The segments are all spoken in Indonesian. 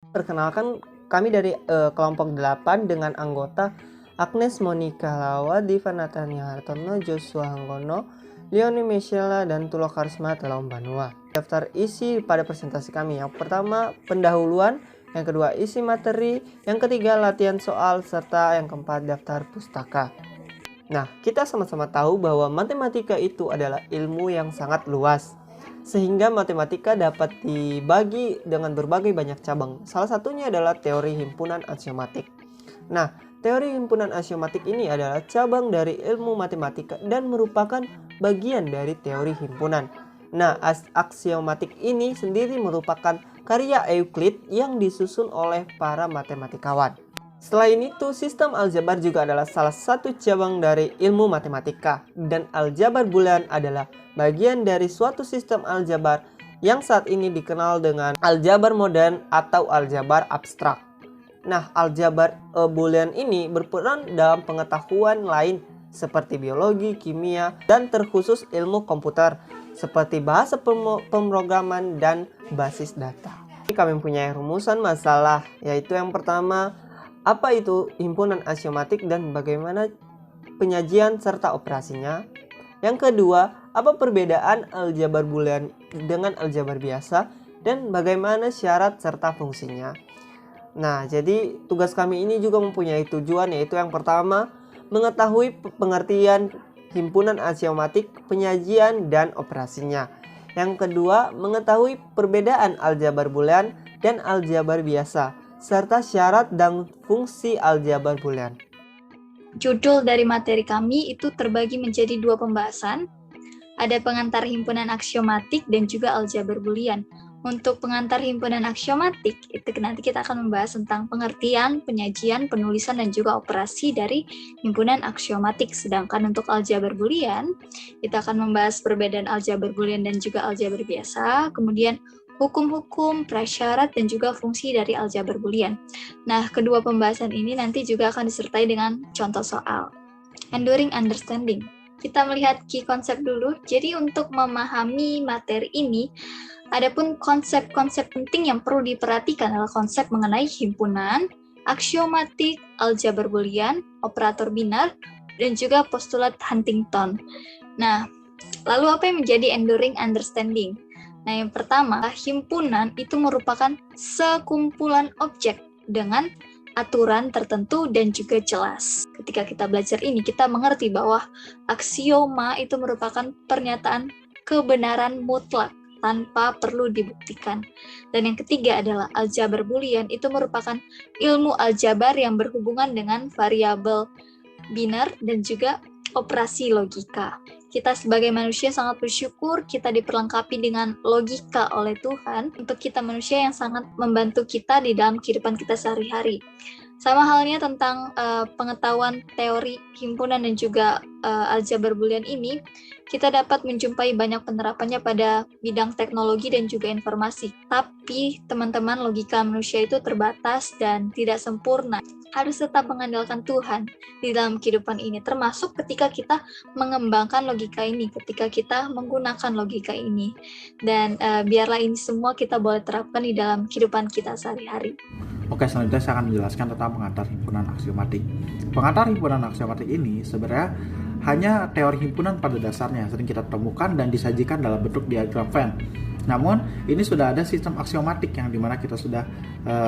Perkenalkan, kami dari kelompok 8 dengan anggota Agnes Monica Lawa, Diva Natania Hartono, Joshua Hanggono, Leonie Michela, dan Tulo Karisma Telom Banua. Daftar isi pada presentasi kami. Yang pertama, pendahuluan. Yang kedua, isi materi. Yang ketiga, latihan soal. Serta yang keempat, daftar pustaka. Nah, kita sama-sama tahu bahwa matematika itu adalah ilmu yang sangat luas, sehingga matematika dapat dibagi dengan berbagai banyak cabang. Salah satunya adalah teori himpunan aksiomatik. Nah, teori himpunan aksiomatik ini adalah cabang dari ilmu matematika dan merupakan bagian dari teori himpunan. Nah, aksiomatik ini sendiri merupakan karya Euclid yang disusun oleh para matematikawan. Selain itu, sistem aljabar juga adalah salah satu cabang dari ilmu matematika, dan aljabar boolean adalah bagian dari suatu sistem aljabar yang saat ini dikenal dengan aljabar modern atau aljabar abstrak. Nah, aljabar boolean ini berperan dalam pengetahuan lain seperti biologi, kimia, dan terkhusus ilmu komputer seperti bahasa pemrograman dan basis data. Kami mempunyai rumusan masalah, yaitu yang pertama, apa itu himpunan aksiomatik dan bagaimana penyajian serta operasinya. Yang kedua, apa perbedaan aljabar boolean dengan aljabar biasa dan bagaimana syarat serta fungsinya. Nah, jadi tugas kami ini juga mempunyai tujuan, yaitu yang pertama, mengetahui pengertian himpunan aksiomatik, penyajian, dan operasinya. Yang kedua, mengetahui perbedaan aljabar boolean dan aljabar biasa, serta syarat dan fungsi aljabar boolean. Judul dari materi kami itu terbagi menjadi 2 pembahasan. Ada pengantar himpunan aksiomatik dan juga aljabar boolean. Untuk pengantar himpunan aksiomatik, itu nanti kita akan membahas tentang pengertian, penyajian, penulisan, dan juga operasi dari himpunan aksiomatik. Sedangkan untuk aljabar boolean, kita akan membahas perbedaan aljabar boolean dan juga aljabar biasa, kemudian hukum-hukum, prasyarat, dan juga fungsi dari aljabar boolean. Nah, kedua pembahasan ini nanti juga akan disertai dengan contoh soal. Enduring understanding. Kita melihat key konsep dulu. Jadi untuk memahami materi ini, adapun konsep-konsep penting yang perlu diperhatikan adalah konsep mengenai himpunan, aksiomatik, aljabar boolean, operator binar, dan juga postulat Huntington. Nah, lalu apa yang menjadi enduring understanding? Nah, yang pertama, himpunan itu merupakan sekumpulan objek dengan aturan tertentu dan juga jelas. Ketika kita belajar ini, kita mengerti bahwa aksioma itu merupakan pernyataan kebenaran mutlak tanpa perlu dibuktikan. Dan yang ketiga adalah aljabar boolean, itu merupakan ilmu aljabar yang berhubungan dengan variabel binar dan juga operasi logika. Kita sebagai manusia sangat bersyukur kita diperlengkapi dengan logika oleh Tuhan untuk kita manusia yang sangat membantu kita di dalam kehidupan kita sehari-hari. Sama halnya tentang pengetahuan teori himpunan dan juga aljabar boolean ini, kita dapat menjumpai banyak penerapannya pada bidang teknologi dan juga informasi. Tapi teman-teman, logika manusia itu terbatas dan tidak sempurna. Harus tetap mengandalkan Tuhan di dalam kehidupan ini, termasuk ketika kita mengembangkan logika ini, ketika kita menggunakan logika ini. Dan biarlah ini semua kita boleh terapkan di dalam kehidupan kita sehari-hari. Oke, selanjutnya saya akan menjelaskan tentang pengantar himpunan aksiomatik. Pengantar himpunan aksiomatik ini sebenarnya hanya teori himpunan pada dasarnya, sering kita temukan dan disajikan dalam bentuk diagram Venn. Namun, ini sudah ada sistem aksiomatik yang dimana kita sudah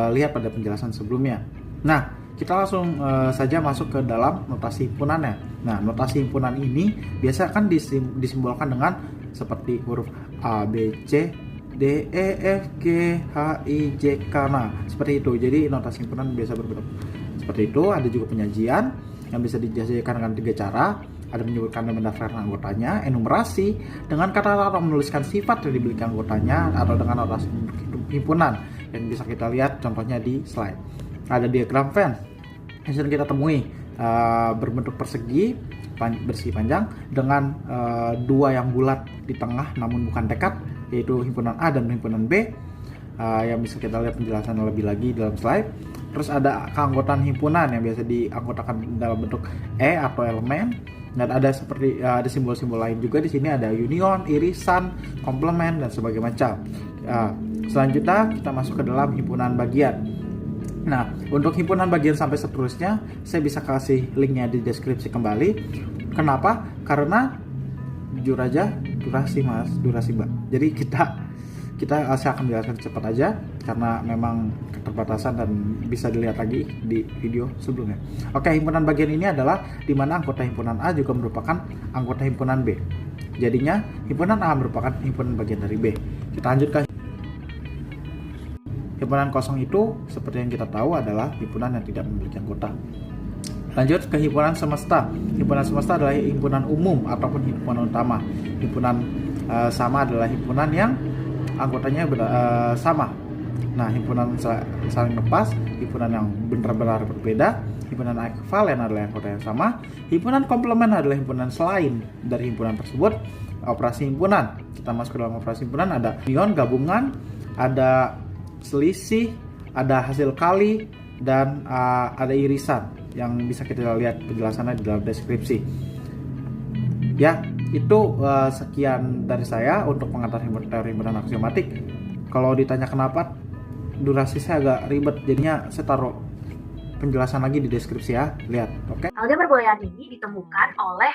lihat pada penjelasan sebelumnya. Nah, kita langsung saja masuk ke dalam notasi himpunannya. Nah, notasi himpunan ini biasa kan disimbolkan dengan seperti huruf A, B, C, D, E, F, G, H, I, J, K. Nah, seperti itu. Jadi notasi himpunan biasa berbentuk seperti itu. Ada juga penyajian yang bisa disajikan dengan 3 cara. Ada menyebutkan dan mendaftarkan anggotanya, enumerasi dengan kata-kata menuliskan sifat yang dimiliki anggotanya, atau dengan notasi himpunan yang bisa kita lihat contohnya di slide. Ada diagram Venn yang sering kita temui, berbentuk persegi, bersegi panjang dengan 2 yang bulat di tengah namun bukan dekat, yaitu himpunan A dan himpunan B, yang bisa kita lihat penjelasan lebih lagi dalam slide. Terus ada keanggotaan himpunan yang biasa dianggotakan dalam bentuk E atau elemen, dan ada seperti ada simbol-simbol lain juga di sini, ada union, irisan, komplement, dan sebagainya macam. Selanjutnya kita masuk ke dalam himpunan bagian. Nah, untuk himpunan bagian sampai seterusnya, saya bisa kasih linknya di deskripsi kembali. Kenapa? Karena jujur aja, durasi Mbak. Jadi saya akan jelaskan cepat aja karena memang keterbatasan dan bisa dilihat lagi di video sebelumnya. Oke, himpunan bagian ini adalah di mana anggota himpunan A juga merupakan anggota himpunan B. Jadinya himpunan A merupakan himpunan bagian dari B. Kita lanjut ke himpunan kosong. Itu seperti yang kita tahu adalah himpunan yang tidak memiliki anggota. Lanjut ke himpunan semesta. Himpunan semesta adalah himpunan umum ataupun himpunan utama. Himpunan sama adalah himpunan yang anggotanya sama. Nah, himpunan saling lepas, himpunan yang benar-benar berbeda, himpunan ekvivalen adalah anggota yang sama, himpunan komplement adalah himpunan selain dari himpunan tersebut. Operasi himpunan, kita masuk ke dalam operasi himpunan, ada union, gabungan, ada selisih, ada hasil kali, dan ada irisan yang bisa kita lihat penjelasannya di dalam deskripsi. Ya, itu sekian dari saya untuk pengantar teori himpunan aksiomatik. Kalau ditanya kenapa, durasi saya agak ribet, jadinya saya taruh penjelasan lagi di deskripsi ya. Lihat, oke? Aljabar Boolean ini ditemukan oleh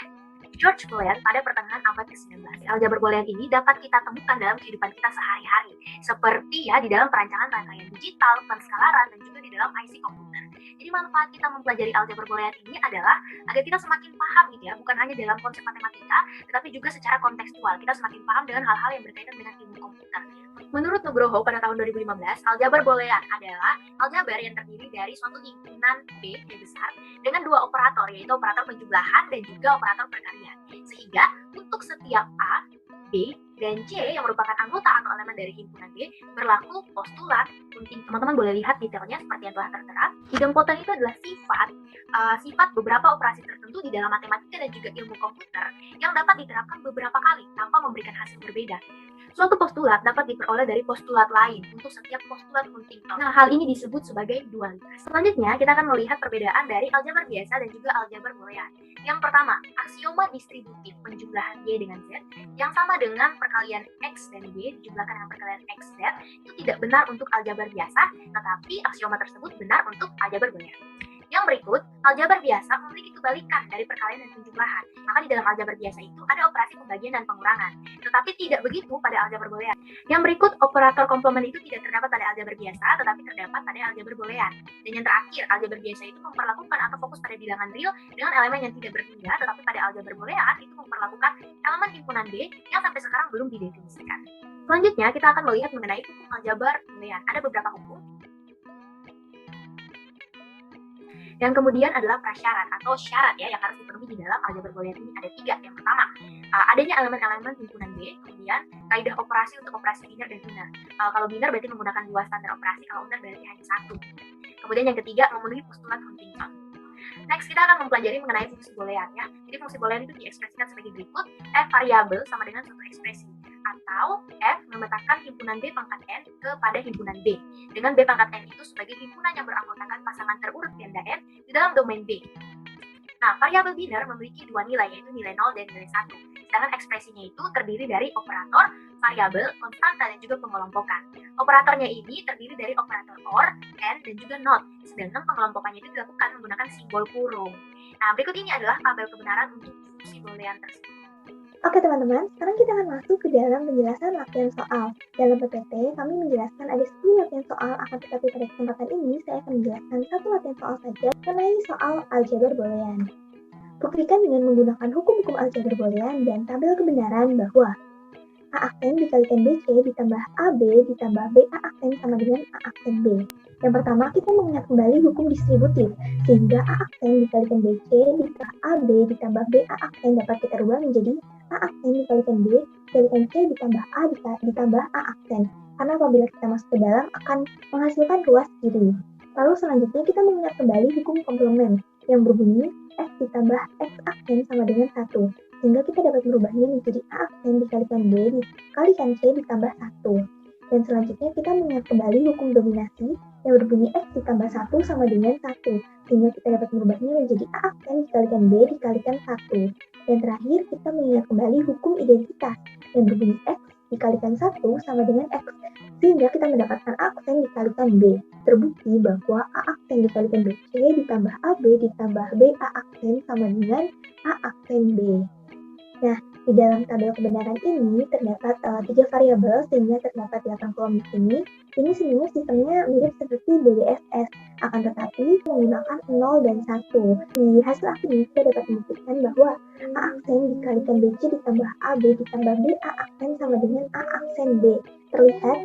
George Boolean pada pertengahan abad ke-19. Aljabar Boolean ini dapat kita temukan dalam kehidupan kita sehari-hari, seperti ya di dalam perancangan rangkaian digital, penskalaran, dan juga di dalam IC komputer. Jadi manfaat kita mempelajari aljabar Boolean ini adalah agar kita semakin paham gitu ya, bukan hanya dalam konsep matematika, tetapi juga secara kontekstual. Kita semakin paham dengan hal-hal yang berkaitan dengan ilmu komputer. Menurut Nugroho pada tahun 2015, aljabar Boolean adalah aljabar yang terdiri dari suatu himpunan B yang besar dengan dua operator, yaitu operator penjumlahan dan juga operator perkalian. Sehingga untuk setiap A, B, dan C yang merupakan anggota atau elemen dari himpunan B berlaku postulat kunting. Teman-teman boleh lihat detailnya seperti yang telah tertera. Idempoten itu adalah sifat beberapa operasi tertentu di dalam matematika dan juga ilmu komputer yang dapat diterapkan beberapa kali tanpa memberikan hasil berbeda. Suatu postulat dapat diperoleh dari postulat lain untuk setiap postulat Huntington. Nah, hal ini disebut sebagai dualitas. Selanjutnya, kita akan melihat perbedaan dari aljabar biasa dan juga aljabar Boolean. Yang pertama, aksioma distributif penjumlahan Y dengan Z yang sama dengan perkalian X dan Y dijumlahkan dengan perkalian X, Z itu tidak benar untuk aljabar biasa, tetapi aksioma tersebut benar untuk aljabar Boolean. Yang berikut, aljabar biasa memiliki kebalikan dari perkalian dan penjumlahan. Maka di dalam aljabar biasa itu ada operasi pembagian dan pengurangan. Tetapi tidak begitu pada aljabar Boolean. Yang berikut, operator komplement itu tidak terdapat pada aljabar biasa, tetapi terdapat pada aljabar Boolean. Dan yang terakhir, aljabar biasa itu memperlakukan atau fokus pada bilangan real dengan elemen yang tidak berpindah, tetapi pada aljabar Boolean itu memperlakukan elemen himpunan B yang sampai sekarang belum didefinisikan. Selanjutnya, kita akan melihat mengenai hukum aljabar Boolean. Ada beberapa hukum. Yang kemudian adalah prasyarat atau syarat ya yang harus dipenuhi di dalam aljabar Boolean ini ada 3. Yang pertama, adanya elemen-elemen himpunan B, kemudian kaidah operasi untuk operasi binar dan unar. Kalau binar berarti menggunakan 2 standar operasi, kalau unar berarti hanya 1. Kemudian yang ketiga, memenuhi postulat Huntington. Next, kita akan mempelajari mengenai fungsi Boolean ya. Jadi fungsi Boolean itu diekspresikan sebagai berikut. F variabel sama dengan suatu ekspresi. Atau F memetakan himpunan B pangkat N kepada himpunan B. Dengan B pangkat N itu sebagai himpunan yang beranggotakan pasangan terurut ganda N di dalam domain B. Nah, variabel binar memiliki 2 nilai, yaitu nilai 0 dan nilai 1. Sedangkan ekspresinya itu terdiri dari operator, variabel, konstanta, dan juga pengelompokan. Operatornya ini terdiri dari operator OR, AND, dan juga NOT. Sedangkan pengelompokannya itu dilakukan menggunakan simbol kurung. Nah, berikut ini adalah tabel kebenaran untuk fungsi Boolean tersebut. Oke teman-teman, sekarang kita akan masuk ke dalam penjelasan latihan soal. Dalam PPT, kami menjelaskan ada 10 latihan soal, akan tetapi pada kesempatan ini saya akan menjelaskan 1 latihan soal saja mengenai soal aljabar Boolean. Buktikan dengan menggunakan hukum-hukum aljabar Boolean dan tabel kebenaran bahwa A aksen dikalikan BC ditambah AB ditambah BA aksen sama dengan A aksen B. Yang pertama, kita mengingat kembali hukum distributif, sehingga A aksen dikalikan BC ditambah AB ditambah BA aksen dapat kita rubah menjadi A aksen dikalikan B dikalikan C ditambah A ditambah A aksen. Karena apabila kita masuk ke dalam akan menghasilkan ruas kiri. Lalu selanjutnya kita mengingat kembali hukum komplement yang berbunyi X ditambah X aksen sama dengan 1. Sehingga kita dapat merubahnya menjadi A aksen dikalikan B dikalikan C ditambah 1. Dan selanjutnya kita mengingat kembali hukum dominasi yang berbunyi X ditambah 1 sama dengan 1. Sehingga kita dapat merubahnya menjadi A aksen dikalikan B dikalikan 1. Dan terakhir kita mengingat kembali hukum identitas yang berbunyi X dikalikan 1 sama dengan X, sehingga kita mendapatkan A aksen dikalikan B. Terbukti bahwa A aksen dikalikan BC ditambah AB ditambah B A aksen sama dengan A aksen B. Nah, di dalam tabel kebenaran ini terdapat 3 variabel sehingga terdapat 8 kolom di sini. Ini sebenarnya sistemnya mirip seperti BDSS, akan tetapi menggunakan 0 dan 1. Di hasil aktif kita dapat membuktikan bahwa A aksen dikalikan BC ditambah AB ditambah B A aksen sama dengan A aksen B. Terlihat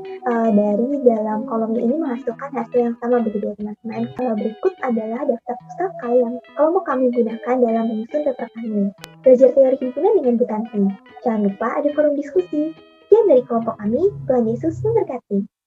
dari dalam kolom ini menghasilkan hasil yang sama begitu ya teman-teman. Berikut adalah daftar pustaka yang kelompok kami gunakan dalam menyusun paper kami. Belajar teori himpunan dengan Bu Tanti. Jangan lupa ada forum diskusi. Sekian dari kelompok kami, Tuhan Yesus memberkati.